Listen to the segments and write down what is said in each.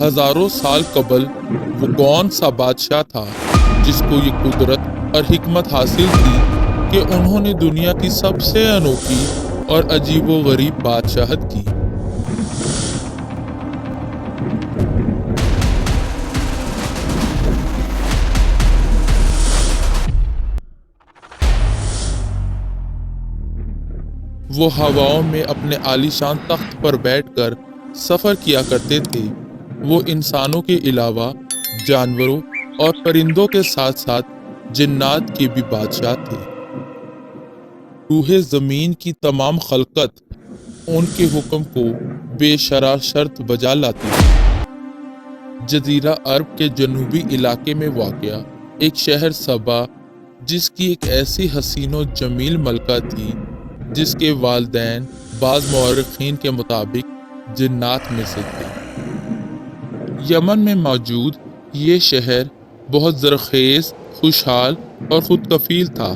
ہزاروں سال قبل وہ کون سا بادشاہ تھا جس کو یہ قدرت اور حکمت حاصل تھی کہ انہوں نے دنیا کی سب سے انوکھی اور عجیب و غریب بادشاہت کی؟ وہ ہواؤں میں اپنے عالیشان تخت پر بیٹھ کر سفر کیا کرتے تھے۔ وہ انسانوں کے علاوہ جانوروں اور پرندوں کے ساتھ ساتھ جنات کے بھی بادشاہ تھے۔ روح زمین کی تمام خلقت ان کے حکم کو بے شرح شرط بجا لاتی تھی۔ جزیرہ عرب کے جنوبی علاقے میں واقع ایک شہر سبا، جس کی ایک ایسی حسین و جمیل ملکہ تھی جس کے والدین بعض مورخین کے مطابق جنات میں سے تھے۔ یمن میں موجود یہ شہر بہت زرخیز، خوشحال اور خود کفیل تھا۔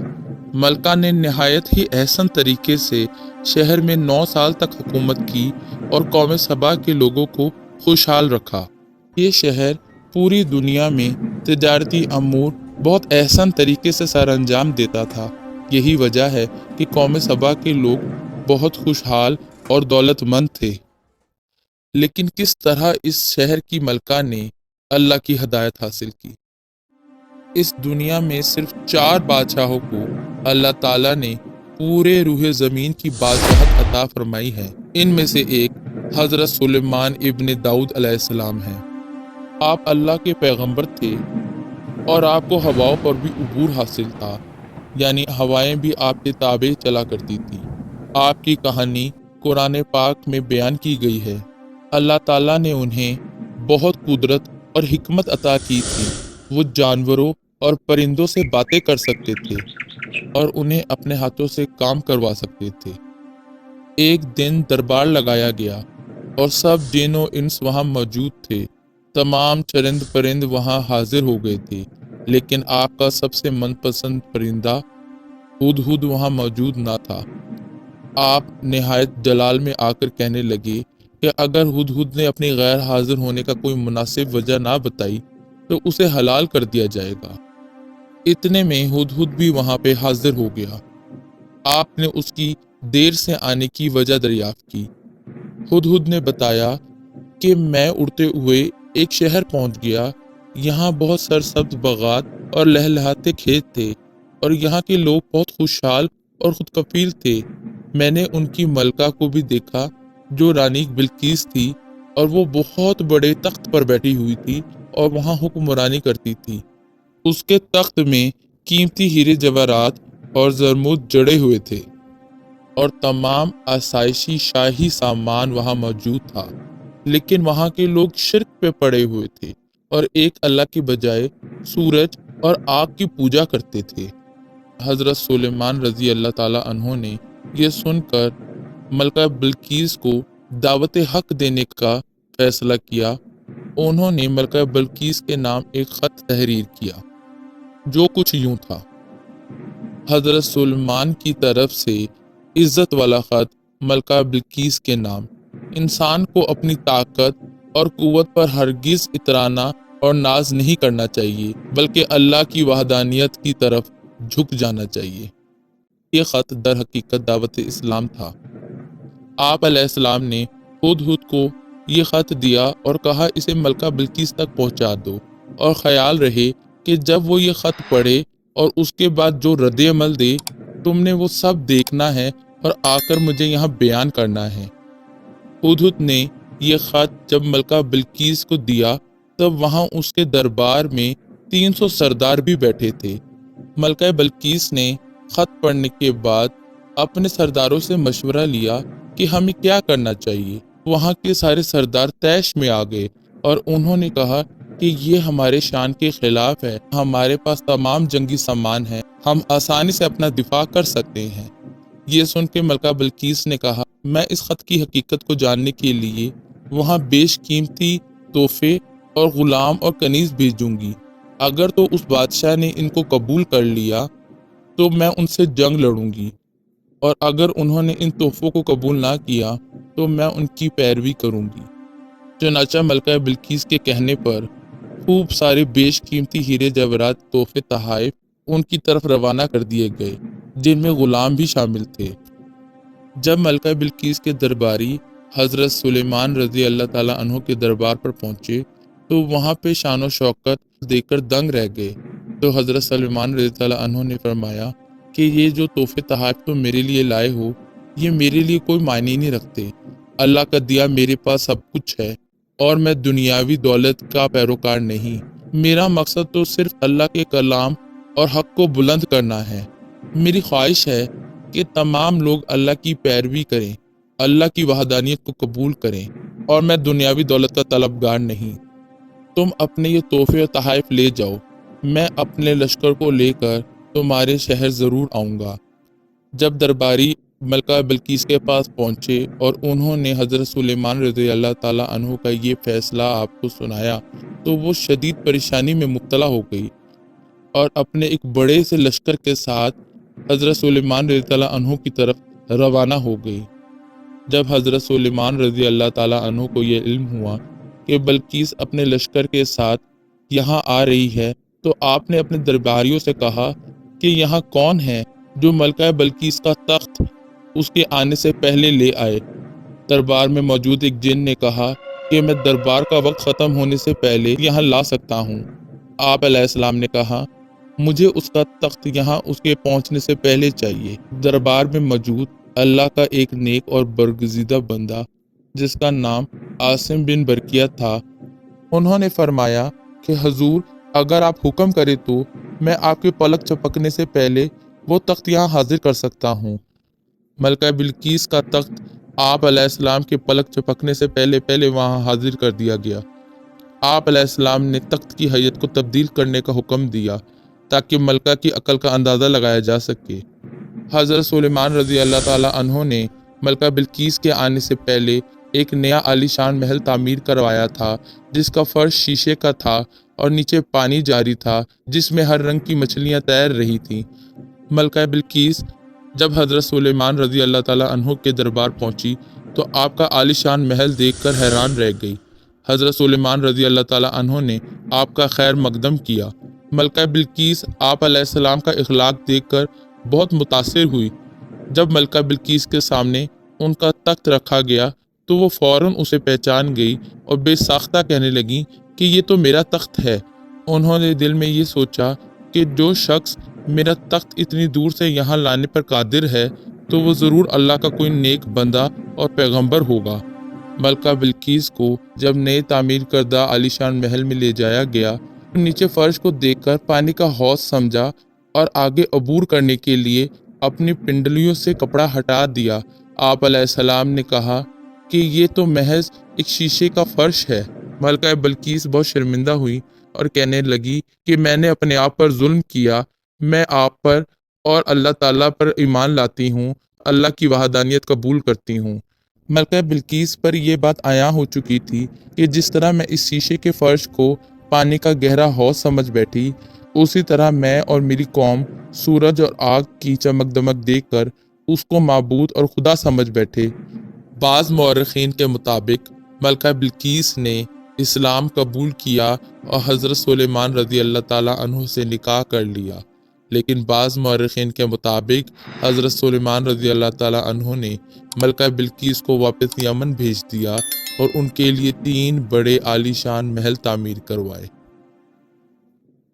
ملکہ نے نہایت ہی احسن طریقے سے شہر میں 9 سال تک حکومت کی اور قوم سبا کے لوگوں کو خوشحال رکھا۔ یہ شہر پوری دنیا میں تجارتی امور بہت احسن طریقے سے سر انجام دیتا تھا۔ یہی وجہ ہے کہ قوم سبا کے لوگ بہت خوشحال اور دولت مند تھے۔ لیکن کس طرح اس شہر کی ملکہ نے اللہ کی ہدایت حاصل کی؟ اس دنیا میں صرف 4 بادشاہوں کو اللہ تعالیٰ نے پورے روح زمین کی بادشاہت عطا فرمائی ہے۔ ان میں سے ایک حضرت سلیمان ابن داؤد علیہ السلام ہیں۔ آپ اللہ کے پیغمبر تھے اور آپ کو ہواؤں پر بھی عبور حاصل تھا، یعنی ہوائیں بھی آپ کے تابع چلا کرتی تھیں۔ آپ کی کہانی قرآن پاک میں بیان کی گئی ہے۔ اللہ تعالیٰ نے انہیں بہت قدرت اور حکمت عطا کی تھی۔ وہ جانوروں اور پرندوں سے باتیں کر سکتے تھے اور انہیں اپنے ہاتھوں سے کام کروا سکتے تھے۔ ایک دن دربار لگایا گیا اور سب جن و انس وہاں موجود تھے۔ تمام چرند پرند وہاں حاضر ہو گئے تھے، لیکن آپ کا سب سے من پسند پرندہ ہدہد وہاں موجود نہ تھا۔ آپ نہایت جلال میں آ کر کہنے لگے کہ اگر ہدہد نے اپنی غیر حاضر ہونے کا کوئی مناسب وجہ نہ بتائی تو اسے حلال کر دیا جائے گا۔ اتنے میں ہدہد بھی وہاں پہ حاضر ہو گیا۔ آپ نے اس کی دیر سے آنے کی وجہ دریافت کی۔ ہدہد نے بتایا کہ میں اڑتے ہوئے ایک شہر پہنچ گیا۔ یہاں بہت سرسبز باغات اور لہلہاتے کھیت تھے اور یہاں کے لوگ بہت خوشحال اور خود کفیل تھے۔ میں نے ان کی ملکہ کو بھی دیکھا جو رانی بلقیس تھی، اور وہ بہت بڑے تخت پر بیٹھی ہوئی تھی اور وہاں حکمرانی کرتی تھی۔ اس کے تخت میں قیمتی ہیرے جواہرات اور زرمرد جڑے ہوئے تھے اور تمام آسائشی شاہی سامان وہاں موجود تھا، لیکن وہاں کے لوگ شرک پہ پڑے ہوئے تھے اور ایک اللہ کی بجائے سورج اور آگ کی پوجا کرتے تھے۔ حضرت سلیمان رضی اللہ تعالیٰ عنہ نے یہ سن کر ملکہ بلقیس کو دعوت حق دینے کا فیصلہ کیا۔ انہوں نے ملکہ بلقیس کے نام ایک خط تحریر کیا جو کچھ یوں تھا: حضرت سلیمان کی طرف سے عزت والا خط ملکہ بلقیس کے نام۔ انسان کو اپنی طاقت اور قوت پر ہرگز اترانا اور ناز نہیں کرنا چاہیے، بلکہ اللہ کی وحدانیت کی طرف جھک جانا چاہیے۔ یہ خط در حقیقت دعوت اسلام تھا۔ آپ علیہ السلام نے ہدہد کو یہ خط دیا اور کہا اسے ملکہ بلقیس تک پہنچا دو، اور خیال رہے کہ جب وہ یہ خط پڑھے اور اس کے بعد جو رد عمل دے تم نے وہ سب دیکھنا ہے اور آ کر مجھے یہاں بیان کرنا ہے۔ ہدہد نے یہ خط جب ملکہ بلقیس کو دیا تب وہاں اس کے دربار میں 300 سردار بھی بیٹھے تھے۔ ملکہ بلقیس نے خط پڑھنے کے بعد اپنے سرداروں سے مشورہ لیا کہ ہمیں کیا کرنا چاہیے۔ وہاں کے سارے سردار طیش میں آ گئے اور انہوں نے کہا کہ یہ ہمارے شان کے خلاف ہے، ہمارے پاس تمام جنگی سامان ہے، ہم آسانی سے اپنا دفاع کر سکتے ہیں۔ یہ سن کے ملکہ بلقیس نے کہا میں اس خط کی حقیقت کو جاننے کے لیے وہاں بیش قیمتی تحفے اور غلام اور کنیز بھیجوں گی۔ اگر تو اس بادشاہ نے ان کو قبول کر لیا تو میں ان سے جنگ لڑوں گی، اور اگر انہوں نے ان تحفوں کو قبول نہ کیا تو میں ان کی پیروی کروں گی۔ चुनाचा मलका बिल्किस के कहने पर खूब सारे बेशकीमती हीरे जवाहरात तोहफे तहाइफ उनकी तरफ रवाना कर दिए गए, जिनमें गुलाम भी शामिल थे। जब मलका बिल्किस के दरबारी हजरत सुलेमान रजी अल्लाह ताला अन्हो के दरबार पर पहुंचे तो वहां पे शान शौकत देखकर दंग रह गए। तो हजरत सुलेमान रजी ताला अन्हो ने फरमाया कि ये जो तोहफे तहाइफ तुम मेरे लिए लाए हो, ये मेरे लिए कोई मायने नहीं रखते। अल्लाह का दिया मेरे पास सब कुछ है और मैं दुनियावी दौलत का पैरोकार नहीं। मेरा मकसद तो सिर्फ अल्लाह के कलाम और हक को बुलंद करना है। मेरी ख्वाहिश है कि तमाम लोग अल्लाह की पैरवी करें, अल्लाह की वहदानियत को कबूल करें और मैं दुनियावी दौलत का तलबगार नहीं। तुम अपने ये तोहफे और तहाइफ ले जाओ, मैं अपने लश्कर को लेकर तुम्हारे शहर ज़रूर आऊँगा। जब दरबारी मलका बिल्किस के पास पहुँचे और उन्होंने हज़रत सुलेमान रज़ी अल्लाह ताला अन्हु का ये फ़ैसला आपको सुनाया तो वो शदीद परेशानी में मुब्तला हो गई और अपने एक बड़े से लश्कर के साथ हज़रत सुलेमान रज़ी ताला अन्हु की तरफ रवाना हो गई। जब हज़रत सुलेमान रज़ी अल्लाह ताला अन्हु को ये इल्म हुआ कि बिल्किस अपने लश्कर के साथ यहाँ आ रही है तो आपने अपने दरबारियों से कहा कि यहाँ कौन है जो मलका बिल्किस का तख्त उसके आने से पहले ले आए। दरबार में मौजूद एक जिन ने कहा कि मैं दरबार का वक्त ख़त्म होने से पहले यहाँ ला सकता हूँ। आप अलैहिस्सलाम ने कहा मुझे उसका तख्त यहाँ उसके पहुँचने से पहले चाहिए। दरबार में मौजूद अल्लाह का एक नेक और बरगुज़ीदा बंदा जिसका नाम आसिम बिन बरकिया था, उन्होंने फरमाया कि हजूर अगर आप हुक्म करें तो मैं आपके पलक चपकने से पहले वो तख्त यहाँ हाजिर कर सकता हूँ। मलका बिल्किस का तख्त आप अलैहिस्सलाम के पलक चपकने से पहले पहले वहाँ हाजिर कर दिया गया। आप अलैहिस्सलाम ने तख्त की हैयत को तब्दील करने का हुक्म दिया ताकि मलका की अकल का अंदाज़ा लगाया जा सके। हज़रत सुलेमान रज़ी अल्लाह ताला अन्हो ने मलका बिल्किस के आने से पहले एक नया आलीशान महल तामीर करवाया था जिसका फर्श शीशे का था और नीचे पानी जारी था जिसमें हर रंग की मछलियाँ तैर रही थीं। मलका बिल्किस जब हज़रत सुलेमान रज़ी अल्लाह ताला अन्हो के दरबार पहुंची तो आपका आलीशान महल देखकर हैरान रह गई। हज़रत सुलेमान रज़ी अल्लाह ताला अन्हो ने आपका खैर मकदम किया। मलका बिल्किस आप अलैहिस्सलाम का इखलाक देखकर बहुत मुतासिर हुई। जब मलका बिल्किस के सामने उनका तख्त रखा गया तो वो फ़ौरन उसे पहचान गई और बेसाख्ता कहने लगी कि ये तो मेरा तख्त है। उन्होंने दिल में ये सोचा कि जो शख्स मेरा तख्त इतनी दूर से यहाँ लाने पर कादिर है तो वो ज़रूर अल्लाह का कोई नेक बंदा और पैगंबर होगा। मलका बिल्किस को जब नए तामीर करदा आलीशान महल में ले जाया गया तो नीचे फर्श को देखकर पानी का हौज समझा और आगे अबूर करने के लिए अपनी पिंडलियों से कपड़ा हटा दिया। आप अलैहिस्सलाम ने कहा कि ये तो महज एक शीशे का फर्श है। मलका बिल्किस बहुत शर्मिंदा हुई और कहने लगी कि मैंने अपने आप पर जुल्म किया, मैं आप पर और अल्लाह ताला पर ईमान लाती हूँ, अल्लाह की वहदानियत कबूल करती हूँ। मलका बिल्किस पर यह बात आया हो चुकी थी कि जिस तरह मैं इस शीशे के फर्श को पानी का गहरा हौज समझ बैठी, उसी तरह मैं और मेरी कौम सूरज और आग की चमक दमक देखकर उसको माबूद और खुदा समझ बैठे। बाज़ मौरखीन के मुताबिक मलका बिल्किस ने इस्लाम कबूल किया और हज़रत सुलेमान रज़ी अल्लाह ताला अन्हु से निकाह कर लिया, लेकिन बाज़ मौरखीन के मुताबिक हज़रत सुलेमान रज़ी अल्लाह ताला अन्हु ने मलका बिल्किस को वापस यमन भेज दिया और उनके लिए 3 बड़े आलीशान महल तामीर करवाए।